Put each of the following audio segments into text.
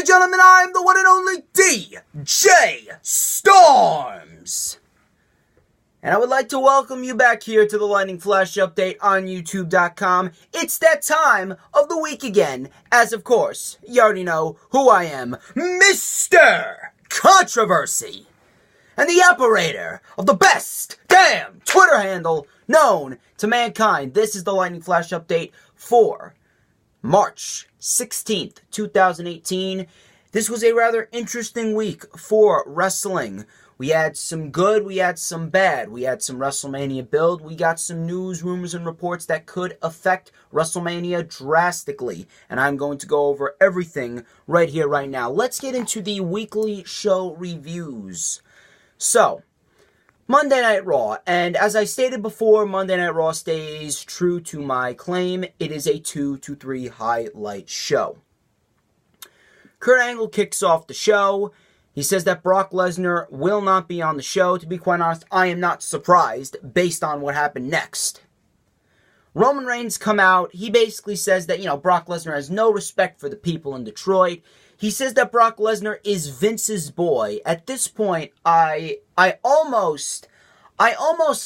gentlemen, I'm the one and only DJ Storms. And I would like to welcome you back here to the Lightning Flash Update on YouTube.com. It's that time of the week again, as of course, you already know who I am, Mr. Controversy, and the operator of the best damn Twitter handle known to mankind. This is the Lightning Flash Update for March 16th, 2018. This was a rather interesting week for wrestling. We had some good, we had some bad. We had some WrestleMania build. We got some news, rumors, and reports that could affect WrestleMania drastically. And I'm going to go over everything right here, right now. Let's get into the weekly show reviews. So, Monday Night Raw. And as I stated before, Monday Night Raw stays true to my claim. It is a 2 to 3 highlight show. Kurt Angle kicks off the show. He says that Brock Lesnar will not be on the show. To be quite honest, I am not surprised based on what happened next. Roman Reigns come out. He basically says that, Brock Lesnar has no respect for the people in Detroit. He says that Brock Lesnar is Vince's boy. At this point, I almost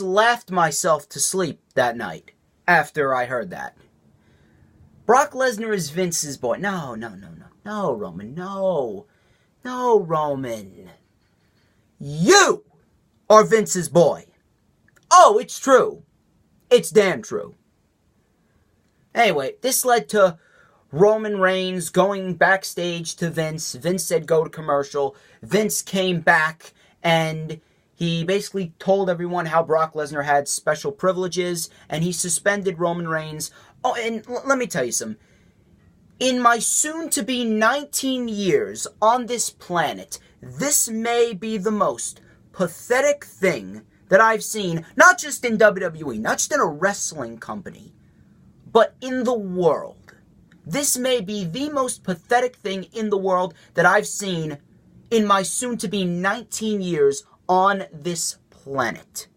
laughed myself to sleep that night after I heard that. Brock Lesnar is Vince's boy. No, Roman, no. No, Roman. You are Vince's boy. Oh, it's true. It's damn true. Anyway, this led to Roman Reigns going backstage to Vince. Vince said go to commercial. Vince came back and he basically told everyone how Brock Lesnar had special privileges and he suspended Roman Reigns. Oh, and let me tell you something. In my soon-to-be 19 years on this planet, this may be the most pathetic thing that I've seen, not just in WWE, not just in a wrestling company, but in the world. This may be the most pathetic thing in the world that I've seen in my soon-to-be 19 years on this planet.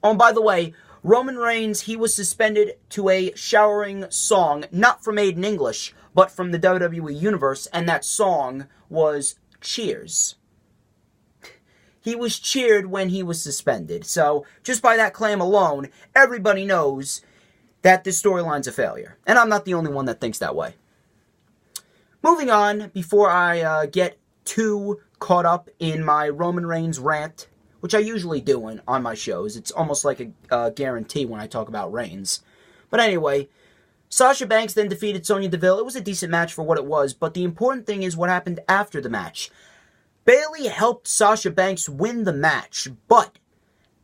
Oh, and by the way, Roman Reigns, he was suspended to a showering song, not from Made in English, but from the WWE Universe, and that song was Cheers. He was cheered when he was suspended, so just by that claim alone, everybody knows that this storyline's a failure. And I'm not the only one that thinks that way. Moving on, before I get too caught up in my Roman Reigns rant, which I usually do on my shows. It's almost like a guarantee when I talk about Reigns. But anyway, Sasha Banks then defeated Sonya Deville. It was a decent match for what it was, but the important thing is what happened after the match. Bayley helped Sasha Banks win the match, but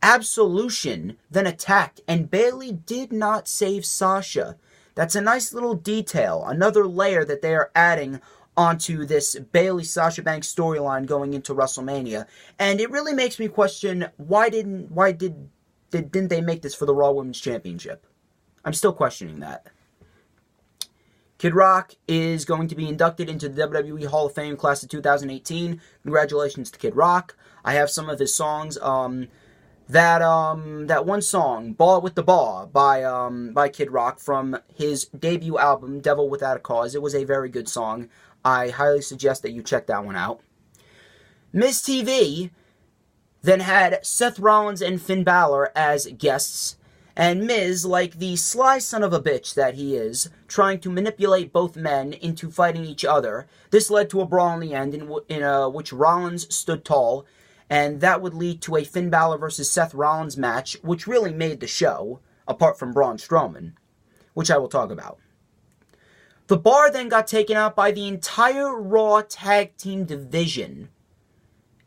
Absolution then attacked, and Bayley did not save Sasha. That's a nice little detail, another layer that they are adding onto this Bayley-Sasha Banks storyline going into WrestleMania. And it really makes me question, why didn't they make this for the Raw Women's Championship? I'm still questioning that. Kid Rock is going to be inducted into the WWE Hall of Fame class of 2018. Congratulations to Kid Rock. I have some of his songs. That one song, Ball with the Ball, by Kid Rock from his debut album, Devil Without a Cause. It was a very good song. I highly suggest that you check that one out. MITB then had Seth Rollins and Finn Balor as guests, and Miz, like the sly son of a bitch that he is, trying to manipulate both men into fighting each other. This led to a brawl in the end in which Rollins stood tall, and that would lead to a Finn Balor versus Seth Rollins match, which really made the show, apart from Braun Strowman, which I will talk about. The bar then got taken out by the entire Raw Tag Team division.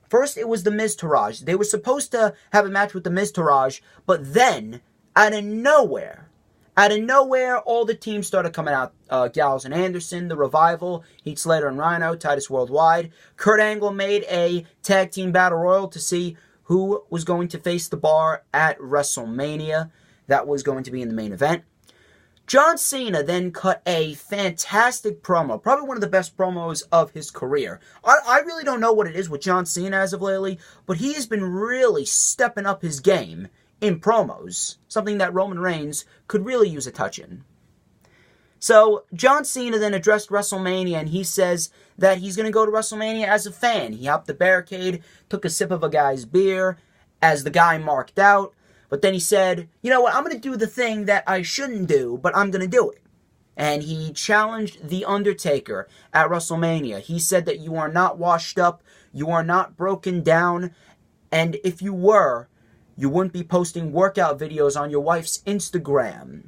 First, it was the Miz-Taraj. They were supposed to have a match with the Miz-Taraj, but then, out of nowhere, all the teams started coming out. Gallows and Anderson, The Revival, Heath Slater and Rhino, Titus Worldwide. Kurt Angle made a Tag Team Battle Royal to see who was going to face the bar at WrestleMania. That was going to be in the main event. John Cena then cut a fantastic promo, probably one of the best promos of his career. I really don't know what it is with John Cena as of lately, but he has been really stepping up his game in promos, something that Roman Reigns could really use a touch in. So, John Cena then addressed WrestleMania, and he says that he's going to go to WrestleMania as a fan. He hopped the barricade, took a sip of a guy's beer, as the guy marked out, but then he said, you know what, I'm going to do the thing that I shouldn't do, but I'm going to do it. And he challenged The Undertaker at WrestleMania. He said that you are not washed up, you are not broken down, and if you were, you wouldn't be posting workout videos on your wife's Instagram.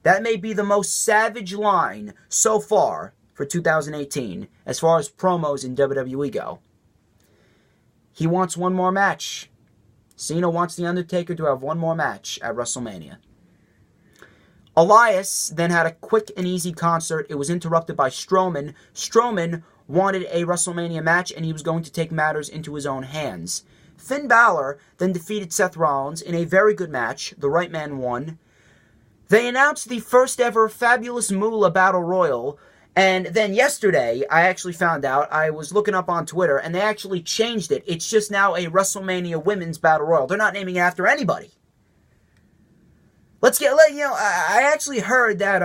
That may be the most savage line so far for 2018, as far as promos in WWE go. He wants one more match. Cena wants The Undertaker to have one more match at WrestleMania. Elias then had a quick and easy concert. It was interrupted by Strowman. Strowman wanted a WrestleMania match, and he was going to take matters into his own hands. Finn Balor then defeated Seth Rollins in a very good match. The right man won. They announced the first ever Fabulous Moolah Battle Royal, and then yesterday, I actually found out, I was looking up on Twitter, and they actually changed it. It's just now a WrestleMania Women's Battle Royal. They're not naming it after anybody. I actually heard that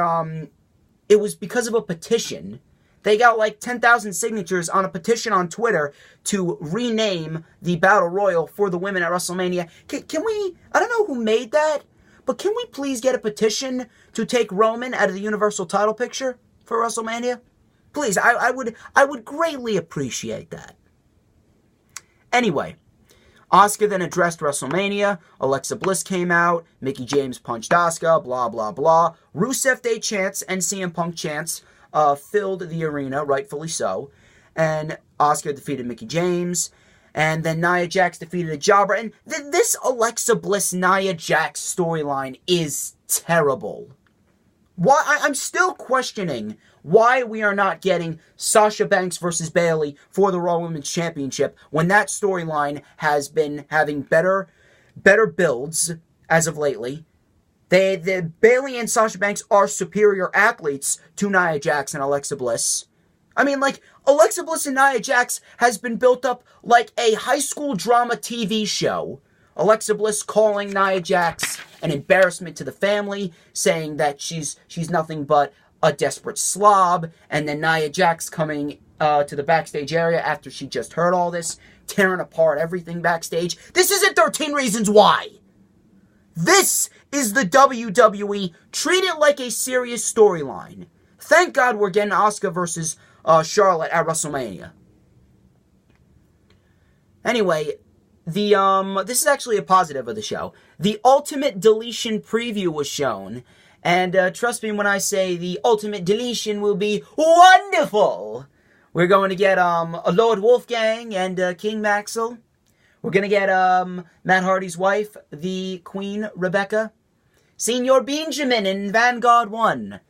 it was because of a petition. They got like 10,000 signatures on a petition on Twitter to rename the Battle Royal for the women at WrestleMania. Can we, I don't know who made that, but can we please get a petition to take Roman out of the Universal title picture for WrestleMania? Please, I would greatly appreciate that. Anyway, Asuka then addressed WrestleMania. Alexa Bliss came out. Mickie James punched Asuka. Blah, blah, blah. Rusev Day chants and CM Punk chants filled the arena, rightfully so. And Asuka defeated Mickie James. And then Nia Jax defeated a jobber. And this Alexa Bliss Nia Jax storyline is terrible. Why? I'm still questioning why we are not getting Sasha Banks versus Bayley for the Raw Women's Championship when that storyline has been having better builds as of lately. Bayley and Sasha Banks are superior athletes to Nia Jax and Alexa Bliss. I mean, like, Alexa Bliss and Nia Jax has been built up like a high school drama TV show. Alexa Bliss calling Nia Jax an embarrassment to the family, saying that she's nothing but a desperate slob, and then Nia Jax coming to the backstage area after she just heard all this, tearing apart everything backstage. This isn't 13 Reasons Why. This is the WWE. Treat it like a serious storyline. Thank God we're getting Asuka versus Charlotte at WrestleMania. Anyway, this is actually a positive of the show. The Ultimate Deletion preview was shown, and trust me when I say the Ultimate Deletion will be wonderful. We're going to get Lord Wolfgang and King Maxwell. We're going to get Matt Hardy's wife, the Queen Rebecca. Senior Benjamin in Vanguard 1.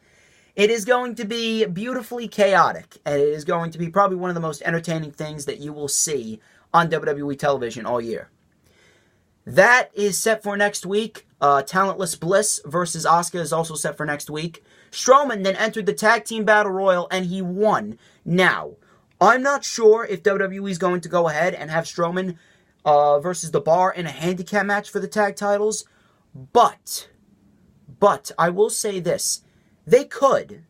It is going to be beautifully chaotic, and it is going to be probably one of the most entertaining things that you will see on WWE television all year. That is set for next week. Talentless Bliss versus Asuka is also set for next week. Strowman then entered the Tag Team Battle Royal, and he won. Now, I'm not sure if WWE is going to go ahead and have Strowman versus The Bar in a handicap match for the tag titles, but I will say this. They could,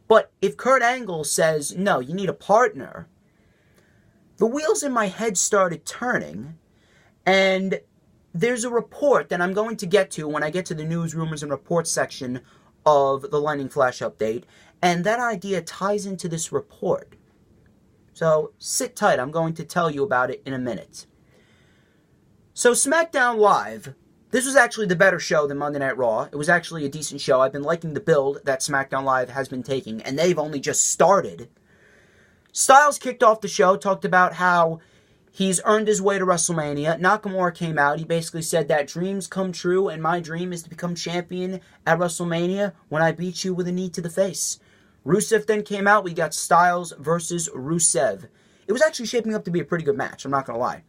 but if Kurt Angle says, no, you need a partner, the wheels in my head started turning, and there's a report that I'm going to get to when I get to the news, rumors, and reports section of the Lightning Flash update, and that idea ties into this report. So sit tight, I'm going to tell you about it in a minute. So SmackDown Live, this was actually the better show than Monday Night Raw. It was actually a decent show. I've been liking the build that SmackDown Live has been taking, and they've only just started. Styles kicked off the show, talked about how he's earned his way to WrestleMania. Nakamura came out. He basically said that dreams come true, and my dream is to become champion at WrestleMania when I beat you with a knee to the face. Rusev then came out. We got Styles versus Rusev. It was actually shaping up to be a pretty good match, I'm not going to lie.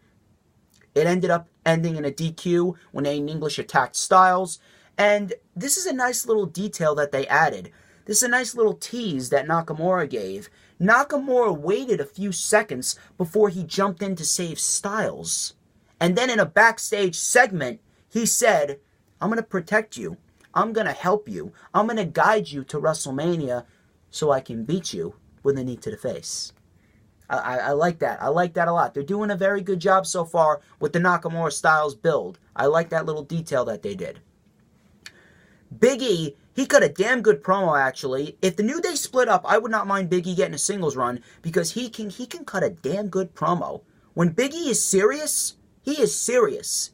It ended up ending in a DQ when Aiden English attacked Styles. And this is a nice little detail that they added. This is a nice little tease that Nakamura gave. Nakamura waited a few seconds before he jumped in to save Styles. And then in a backstage segment, he said, I'm going to protect you. I'm going to help you. I'm going to guide you to WrestleMania so I can beat you with a knee to the face. I like that. I like that a lot. They're doing a very good job so far with the Nakamura Styles build. I like that little detail that they did. Big E, he cut a damn good promo, actually. If the New Day split up, I would not mind Big E getting a singles run because he can cut a damn good promo. When Big E is serious, he is serious.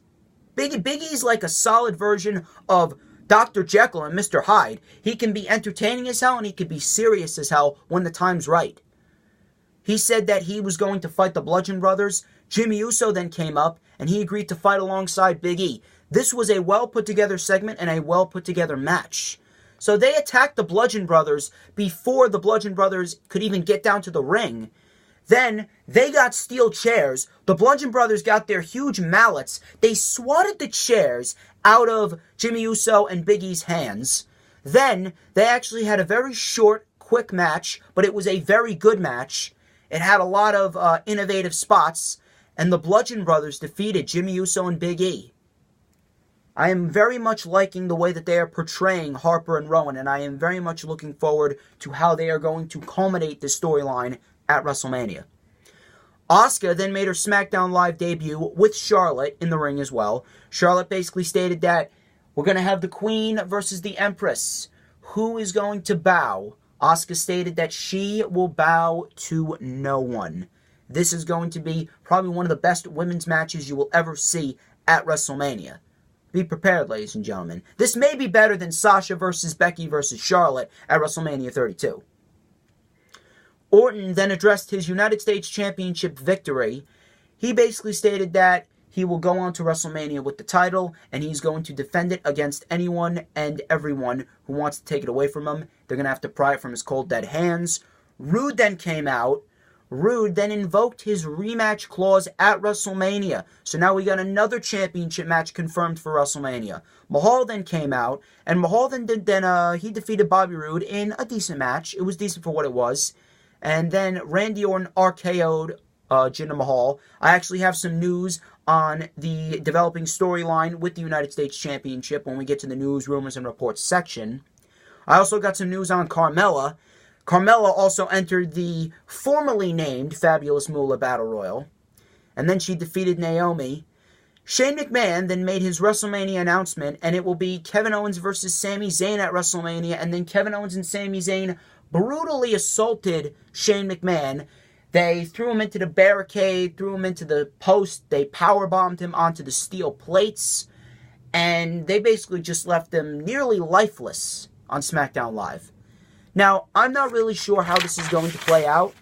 Big E is like a solid version of Dr. Jekyll and Mr. Hyde. He can be entertaining as hell and he can be serious as hell when the time's right. He said that he was going to fight the Bludgeon Brothers. Jimmy Uso then came up, and he agreed to fight alongside Big E. This was a well-put-together segment and a well-put-together match. So they attacked the Bludgeon Brothers before the Bludgeon Brothers could even get down to the ring. Then, they got steel chairs. The Bludgeon Brothers got their huge mallets. They swatted the chairs out of Jimmy Uso and Big E's hands. Then, they actually had a very short, quick match, but it was a very good match. It had a lot of innovative spots, and the Bludgeon Brothers defeated Jimmy Uso and Big E. I am very much liking the way that they are portraying Harper and Rowan, and I am very much looking forward to how they are going to culminate this storyline at WrestleMania. Asuka then made her SmackDown Live debut with Charlotte in the ring as well. Charlotte basically stated that we're going to have the Queen versus the Empress. Who is going to bow? Asuka stated that she will bow to no one. This is going to be probably one of the best women's matches you will ever see at WrestleMania. Be prepared, ladies and gentlemen. This may be better than Sasha versus Becky versus Charlotte at WrestleMania 32. Orton then addressed his United States Championship victory. He basically stated that he will go on to WrestleMania with the title, and he's going to defend it against anyone and everyone who wants to take it away from him. They're going to have to pry it from his cold, dead hands. Rude then came out. Rude then invoked his rematch clause at WrestleMania. So now we got another championship match confirmed for WrestleMania. Mahal then came out, and Mahal then he defeated Bobby Roode in a decent match. It was decent for what it was. And then Randy Orton RKO'd Jinder Mahal. I actually have some news on the developing storyline with the United States Championship when we get to the news, rumors, and reports section. I also got some news on Carmella. Carmella also entered the formerly named Fabulous Moolah Battle Royal. And then she defeated Naomi. Shane McMahon then made his WrestleMania announcement, and it will be Kevin Owens versus Sami Zayn at WrestleMania. And then Kevin Owens and Sami Zayn brutally assaulted Shane McMahon. They threw him into the barricade, threw him into the post, they powerbombed him onto the steel plates, and they basically just left him nearly lifeless on SmackDown Live. Now, I'm not really sure how this is going to play out,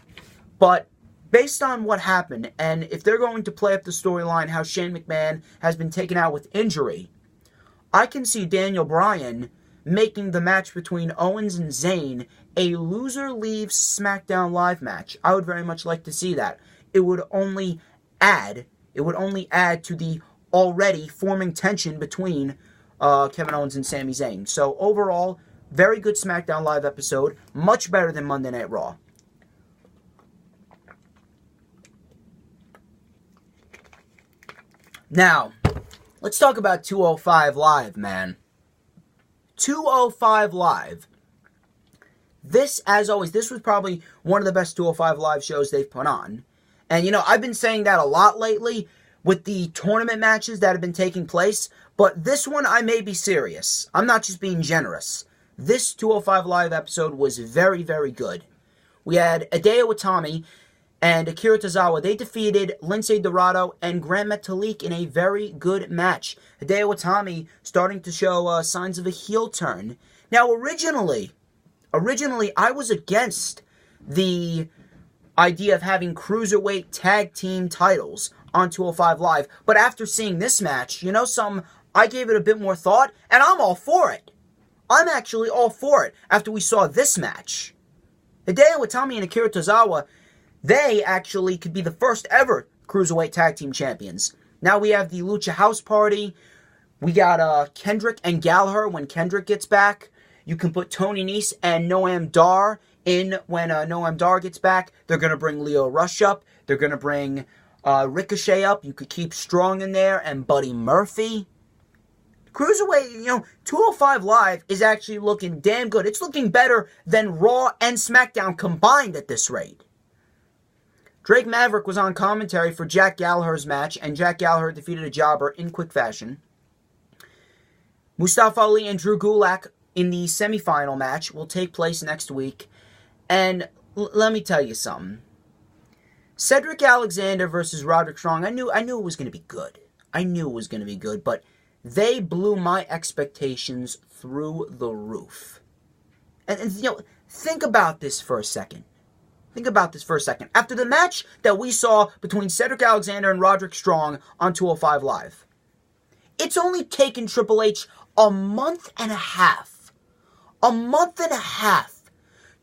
but based on what happened, and if they're going to play up the storyline how Shane McMahon has been taken out with injury, I can see Daniel Bryan making the match between Owens and Zayn a loser leaves SmackDown Live match. I would very much like to see that. It would only add to the already forming tension between Kevin Owens and Sami Zayn. So overall, very good SmackDown Live episode, much better than Monday Night Raw. Now, let's talk about 205 Live, man. 205 Live. This, as always, this was probably one of the best 205 Live shows they've put on. And, you know, I've been saying that a lot lately with the tournament matches that have been taking place. But this one, I may be serious. I'm not just being generous. This 205 Live episode was very, very good. We had Hideo Itami and Akira Tozawa. They defeated Lince Dorado and Gran Metalik in a very good match. Hideo Itami starting to show signs of a heel turn. Now, originally, I was against the idea of having cruiserweight tag team titles on 205 Live. But after seeing this match, you know, I gave it a bit more thought, and I'm all for it. I'm actually all for it after we saw this match. Hideo Itami and Akira Tozawa, they actually could be the first ever cruiserweight tag team champions. Now we have the Lucha House Party. We got Kendrick and Gallagher when Kendrick gets back. You can put Tony Nese and Noam Dar in when Noam Dar gets back. They're going to bring Leo Rush up. They're going to bring Ricochet up. You could keep Strong in there and Buddy Murphy. Cruiserweight, 205 Live is actually looking damn good. It's looking better than Raw and SmackDown combined at this rate. Drake Maverick was on commentary for Jack Gallagher's match, and Jack Gallagher defeated a jobber in quick fashion. Mustafa Ali and Drew Gulak in the semifinal match will take place next week. And let me tell you something. Cedric Alexander versus Roderick Strong, I knew it was going to be good. I knew it was going to be good, but they blew my expectations through the roof. And think about this for a second. After the match that we saw between Cedric Alexander and Roderick Strong on 205 Live, it's only taken Triple H a month and a half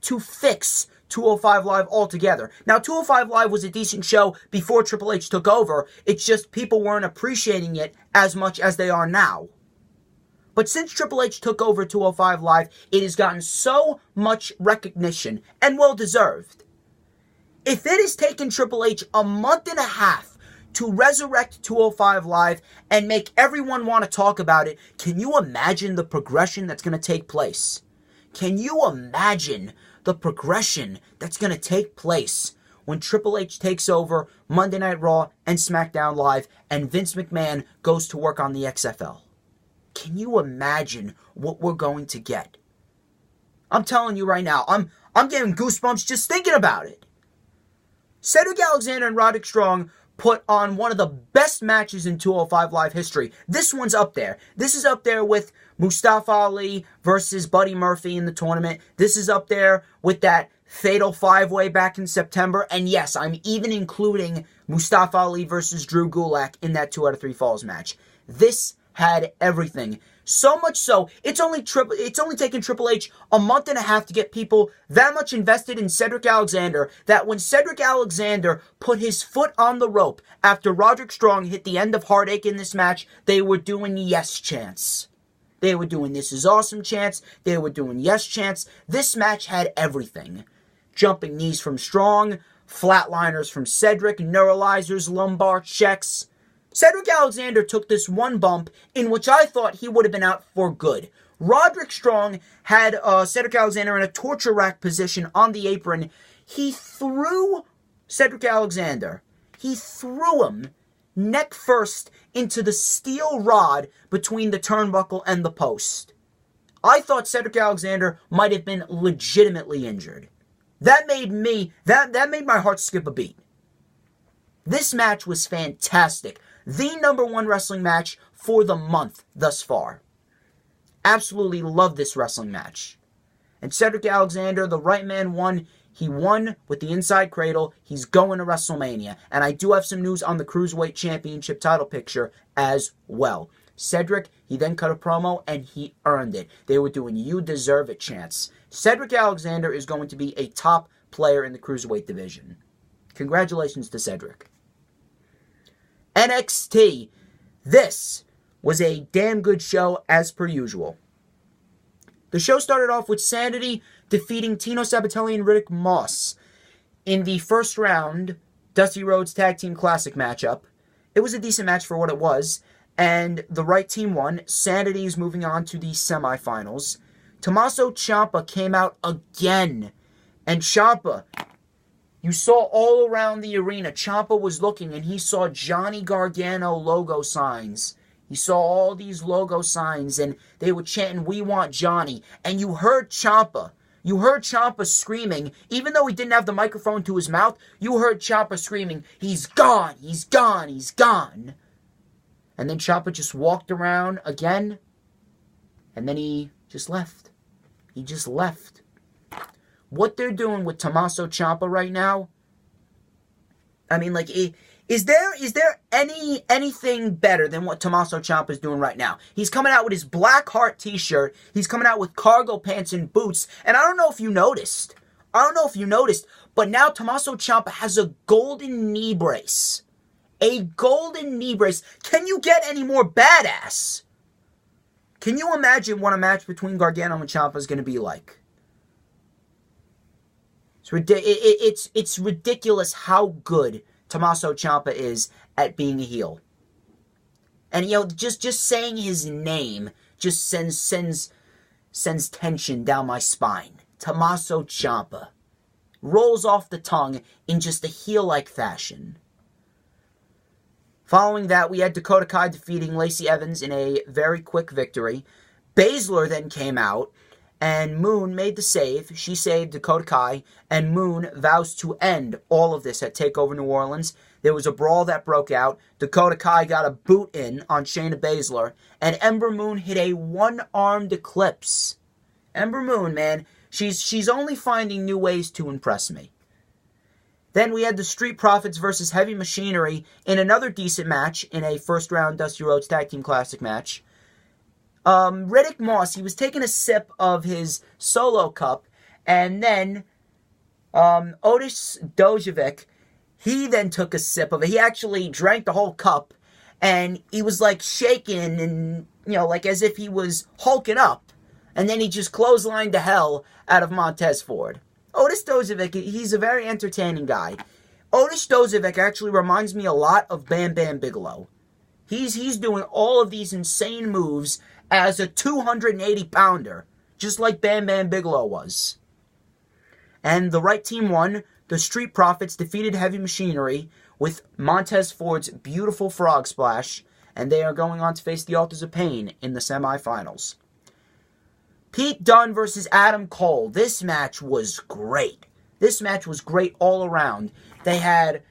to fix 205 Live altogether. Now, 205 Live was a decent show before Triple H took over. It's just people weren't appreciating it as much as they are now. But since Triple H took over 205 Live, it has gotten so much recognition, and well-deserved. If it has taken Triple H a month and a half to resurrect 205 Live and make everyone want to talk about it, can you imagine the progression that's going to take place? Can you imagine the progression that's going to take place when Triple H takes over Monday Night Raw and SmackDown Live and Vince McMahon goes to work on the XFL? Can you imagine what we're going to get? I'm telling you right now, I'm getting goosebumps just thinking about it. Cedric Alexander and Roderick Strong put on one of the best matches in 205 Live history. This one's up there. This is up there with Mustafa Ali versus Buddy Murphy in the tournament. This is up there with that Fatal 5-Way back in September. And yes, I'm even including Mustafa Ali versus Drew Gulak in that 2 out of 3 falls match. This had everything. So much so, it's only taken Triple H a month and a half to get people that much invested in Cedric Alexander that when Cedric Alexander put his foot on the rope after Roderick Strong hit the end of Heartache in this match, they were doing yes chants. They were doing this is awesome chants. They were doing yes chants. This match had everything. Jumping knees from Strong, flatliners from Cedric, neuralizers, lumbar checks. Cedric Alexander took this one bump in which I thought he would have been out for good. Roderick Strong had Cedric Alexander in a torture rack position on the apron. He threw Cedric Alexander. He threw him neck first into the steel rod between the turnbuckle and the post. I thought Cedric Alexander might have been legitimately injured. That made my heart skip a beat. This match was fantastic. The #1 wrestling match for the month thus far. Absolutely love this wrestling match. And Cedric Alexander, the right man, won. He won with the inside cradle. He's going to WrestleMania. And I do have some news on the Cruiserweight Championship title picture as well. Cedric, he then cut a promo and he earned it. They were doing you deserve it chants. Cedric Alexander is going to be a top player in the Cruiserweight division. Congratulations to Cedric. NXT. This was a damn good show as per usual. The show started off with Sanity defeating Tino Sabbatelli and Riddick Moss in the first round Dusty Rhodes Tag Team Classic matchup. It was a decent match for what it was, and the right team won. Sanity is moving on to the semifinals. Tommaso Ciampa came out again, and Ciampa, you saw all around the arena, Ciampa was looking and he saw Johnny Gargano logo signs. He saw all these logo signs and they were chanting, "We want Johnny." And you heard Ciampa. You heard Ciampa screaming, even though he didn't have the microphone to his mouth, you heard Ciampa screaming, "He's gone, he's gone, he's gone." And then Ciampa just walked around again, and then he just left. He just left. What they're doing with Tommaso Ciampa right now, I mean, like, is there anything better than what Tommaso Ciampa is doing right now? He's coming out with his Black Heart t-shirt. He's coming out with cargo pants and boots. And I don't know if you noticed. But now Tommaso Ciampa has a golden knee brace. A golden knee brace. Can you get any more badass? Can you imagine what a match between Gargano and Ciampa is going to be like? It's ridiculous how good Tommaso Ciampa is at being a heel. And, just saying his name just sends tension down my spine. Tommaso Ciampa. Rolls off the tongue in just a heel-like fashion. Following that, we had Dakota Kai defeating Lacey Evans in a very quick victory. Baszler then came out, and Moon made the save. She saved Dakota Kai, and Moon vows to end all of this at TakeOver New Orleans. There was a brawl that broke out. Dakota Kai got a boot in on Shayna Baszler, and Ember Moon hit a one-armed eclipse. Ember Moon, man, she's only finding new ways to impress me. Then we had the Street Profits versus Heavy Machinery in another decent match in a first-round Dusty Rhodes Tag Team Classic match. Riddick Moss, he was taking a sip of his solo cup, and then Otis Dojovic, he then took a sip of it. He actually drank the whole cup, and he was like shaking and, like as if he was hulking up. And then he just clotheslined the hell out of Montez Ford. Otis Dojovic, he's a very entertaining guy. Otis Dojovic actually reminds me a lot of Bam Bam Bigelow. He's doing all of these insane moves as a 280-pounder, just like Bam Bam Bigelow was. And the right team won. The Street Profits defeated Heavy Machinery with Montez Ford's beautiful frog splash, and they are going on to face the Authors of Pain in the semifinals. Pete Dunne versus Adam Cole. This match was great. This match was great all around. They had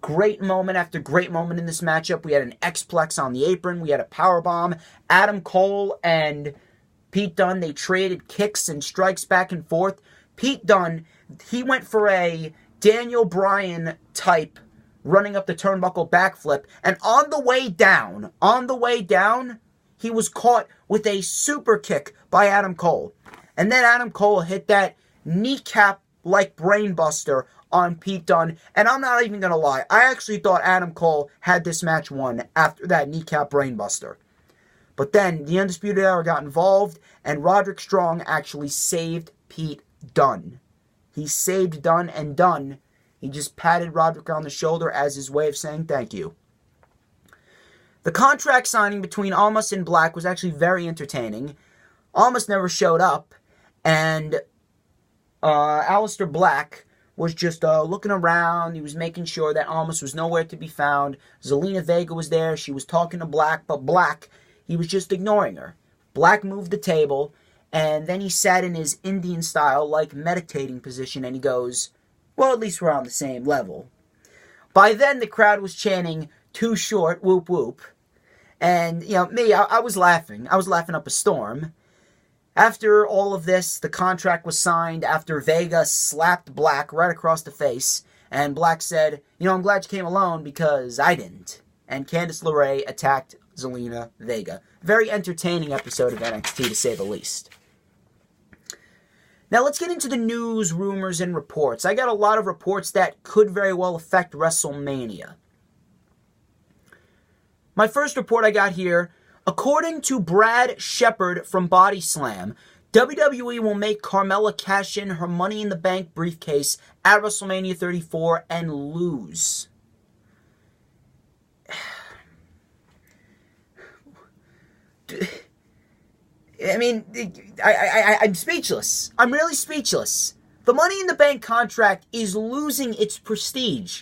great moment after great moment in this matchup. We had an X-Plex on the apron. We had a powerbomb. Adam Cole and Pete Dunne, they traded kicks and strikes back and forth. Pete Dunne, he went for a Daniel Bryan type running up the turnbuckle backflip. And on the way down, he was caught with a super kick by Adam Cole. And then Adam Cole hit that kneecap-like brainbuster on Pete Dunne. And I'm not even going to lie, I actually thought Adam Cole had this match won after that kneecap brainbuster. But then the Undisputed Era got involved, and Roderick Strong actually saved Pete Dunne. He saved Dunne, and Dunne, he just patted Roderick on the shoulder as his way of saying thank you. The contract signing between Almas and Black was actually very entertaining. Almas never showed up, and Aleister Black was just looking around. He was making sure that Almas was nowhere to be found. Zelina Vega was there. She was talking to Black, but Black, he was just ignoring her. Black moved the table, and then he sat in his Indian-style, like, meditating position, and he goes, well, at least we're on the same level. By then, the crowd was chanting, "Too short, whoop whoop." And, me, I was laughing. I was laughing up a storm. After all of this, the contract was signed after Vega slapped Black right across the face. And Black said, I'm glad you came alone because I didn't. And Candice LeRae attacked Zelina Vega. Very entertaining episode of NXT, to say the least. Now let's get into the news, rumors, and reports. I got a lot of reports that could very well affect WrestleMania. My first report I got here, according to Brad Shepard from Body Slam, WWE will make Carmella cash in her Money in the Bank briefcase at WrestleMania 34 and lose. I mean, I'm speechless. I'm really speechless. The Money in the Bank contract is losing its prestige.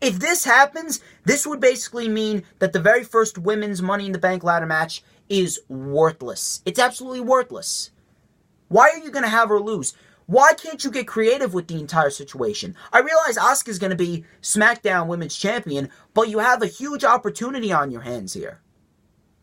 If this happens, this would basically mean that the very first women's Money in the Bank ladder match is worthless. It's absolutely worthless. Why are you going to have her lose? Why can't you get creative with the entire situation? I realize Asuka's going to be SmackDown Women's Champion, but you have a huge opportunity on your hands here.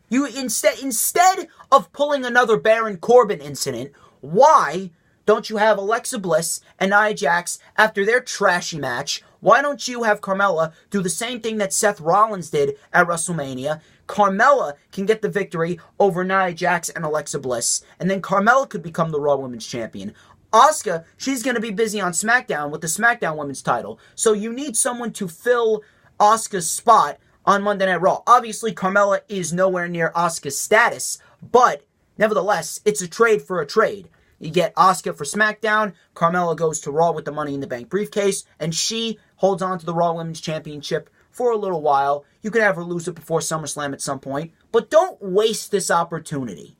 You instead of pulling another Baron Corbin incident, why don't you have Alexa Bliss and Nia Jax after their trashy match? Why don't you have Carmella do the same thing that Seth Rollins did at WrestleMania? Carmella can get the victory over Nia Jax and Alexa Bliss, and then Carmella could become the Raw Women's Champion. Asuka, she's going to be busy on SmackDown with the SmackDown Women's title, so you need someone to fill Asuka's spot on Monday Night Raw. Obviously, Carmella is nowhere near Asuka's status, but nevertheless, it's a trade for a trade. You get Asuka for SmackDown, Carmella goes to Raw with the Money in the Bank briefcase, and she holds on to the Raw Women's Championship for a little while. You could have her lose it before SummerSlam at some point. But don't waste this opportunity.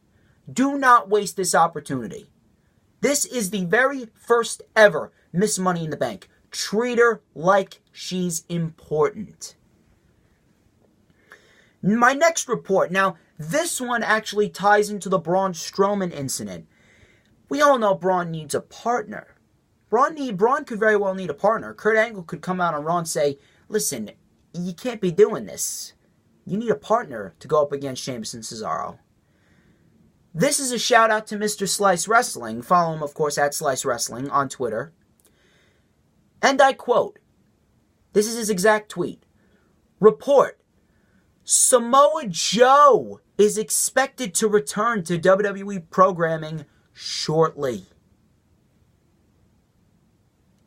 Do not waste this opportunity. This is the very first ever Miss Money in the Bank. Treat her like she's important. My next report. Now, this one actually ties into the Braun Strowman incident. We all know Braun needs a partner. Braun could very well need a partner. Kurt Angle could come out on Raw and say, listen, you can't be doing this. You need a partner to go up against Sheamus and Cesaro. This is a shout out to Mr. Slice Wrestling. Follow him, of course, at Slice Wrestling on Twitter. And I quote, this is his exact tweet. Report. Samoa Joe is expected to return to WWE programming shortly.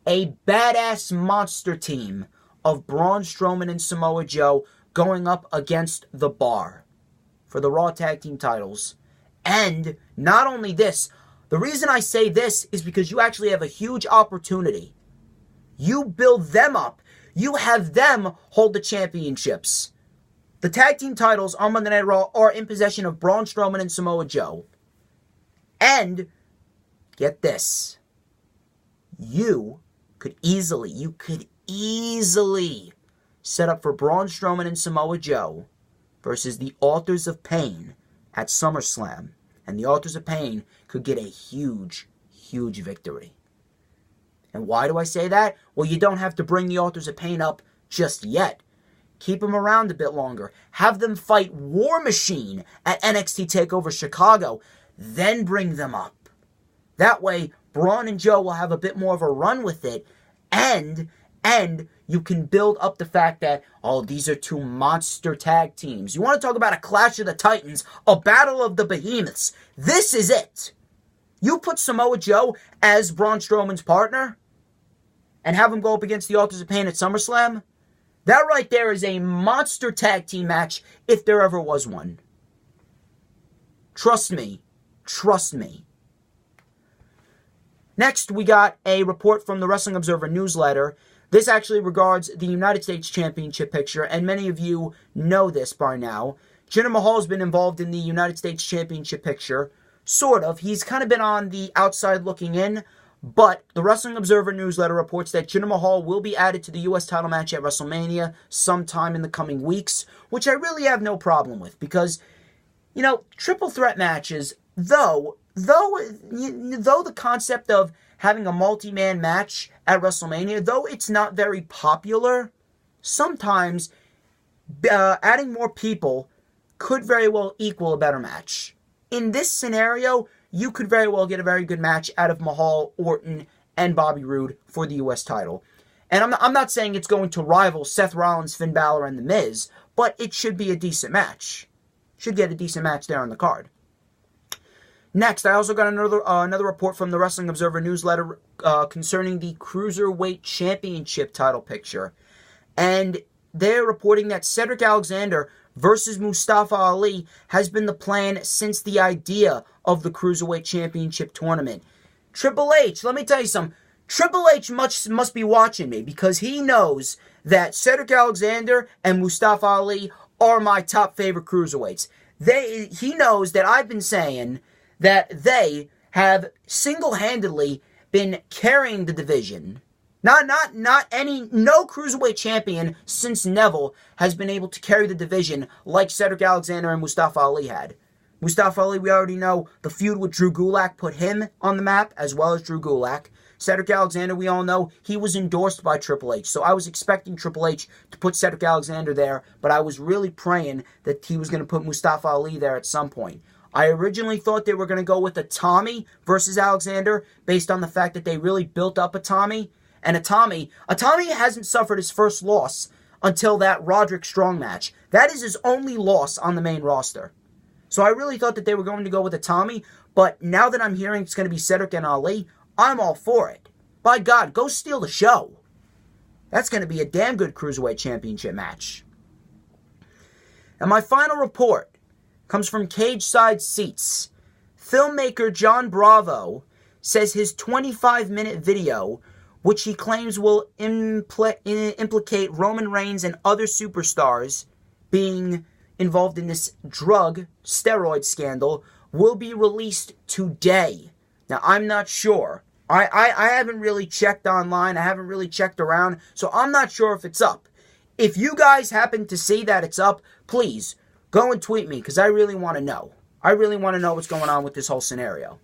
A badass monster team of Braun Strowman and Samoa Joe going up against The Bar for the Raw Tag Team titles. And not only this, the reason I say this is because you actually have a huge opportunity. You build them up. You have them hold the championships. The tag team titles on Monday Night Raw are in possession of Braun Strowman and Samoa Joe. And, get this, you could easily set up for Braun Strowman and Samoa Joe versus the Authors of Pain at SummerSlam. And the Authors of Pain could get a huge, huge victory. And why do I say that? Well, you don't have to bring the Authors of Pain up just yet. Keep them around a bit longer. Have them fight War Machine at NXT TakeOver Chicago. Then bring them up. That way, Braun and Joe will have a bit more of a run with it. And you can build up the fact that, oh, these are two monster tag teams. You want to talk about a clash of the titans, a battle of the behemoths. This is it. You put Samoa Joe as Braun Strowman's partner and have him go up against the Authors of Pain at SummerSlam. That right there is a monster tag team match if there ever was one. Trust me. Trust me. Next, we got a report from the Wrestling Observer newsletter. This actually regards the United States Championship picture, and many of you know this by now. Jinder Mahal has been involved in the United States Championship picture. Sort of. He's kind of been on the outside looking in. But the Wrestling Observer newsletter reports that Jinder Mahal will be added to the U.S. title match at WrestleMania sometime in the coming weeks, which I really have no problem with because, you know, triple threat matches, though the concept of having a multi-man match at WrestleMania, though it's not very popular, sometimes adding more people could very well equal a better match. In this scenario, you could very well get a very good match out of Mahal, Orton, and Bobby Roode for the U.S. title. And I'm not saying it's going to rival Seth Rollins, Finn Balor, and The Miz, but it should be a decent match. Should get a decent match there on the card. Next, I also got another report from the Wrestling Observer newsletter concerning the Cruiserweight Championship title picture. And they're reporting that Cedric Alexander versus Mustafa Ali has been the plan since the idea of the Cruiserweight Championship tournament. Triple H, let me tell you something. Triple H must be watching me because he knows that Cedric Alexander and Mustafa Ali are my top favorite cruiserweights. He knows that I've been saying that they have single-handedly been carrying the division. No cruiserweight champion since Neville has been able to carry the division like Cedric Alexander and Mustafa Ali had. Mustafa Ali, we already know the feud with Drew Gulak put him on the map, as well as Drew Gulak. Cedric Alexander, we all know, he was endorsed by Triple H, so I was expecting Triple H to put Cedric Alexander there, but I was really praying that he was going to put Mustafa Ali there at some point. I originally thought they were going to go with a Tommy versus Alexander, based on the fact that they really built up a Tommy. And a Tommy hasn't suffered his first loss until that Roderick Strong match. That is his only loss on the main roster. So I really thought that they were going to go with a Tommy, but now that I'm hearing it's going to be Cedric and Ali, I'm all for it. By God, go steal the show. That's going to be a damn good Cruiserweight Championship match. And my final report comes from Cage Side Seats. Filmmaker John Bravo says his 25-minute video which he claims will implicate Roman Reigns and other superstars being involved in this steroid scandal, will be released today. Now, I'm not sure. I haven't really checked online. I haven't really checked around, so I'm not sure if it's up. If you guys happen to see that it's up, please go and tweet me, because I really want to know. I really want to know what's going on with this whole scenario.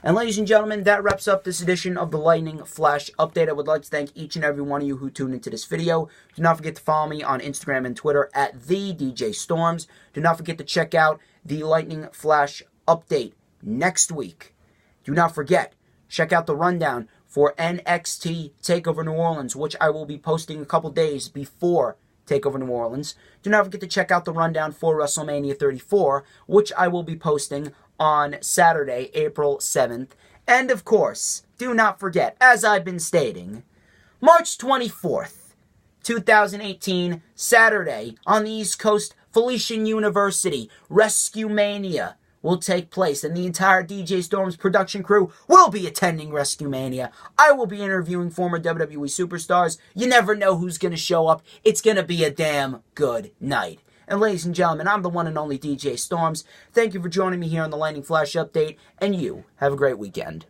And ladies and gentlemen, that wraps up this edition of the Lightning Flash Update. I would like to thank each and every one of you who tuned into this video. Do not forget to follow me on Instagram and Twitter at @TheDJStorms. Do not forget to check out the Lightning Flash Update next week. Do not forget, check out the rundown for NXT TakeOver New Orleans, which I will be posting a couple days before TakeOver New Orleans. Do not forget to check out the rundown for WrestleMania 34, which I will be posting on Saturday, April 7th. And of course, do not forget, as I've been stating, March 24th, 2018, Saturday, on the East Coast, Felician University, WrestleMania will take place, and the entire DJ Storms production crew will be attending WrestleMania. I will be interviewing former WWE superstars. You never know who's going to show up. It's going to be a damn good night. And ladies and gentlemen, I'm the one and only DJ Storms. Thank you for joining me here on the Lightning Flash Update, and you have a great weekend.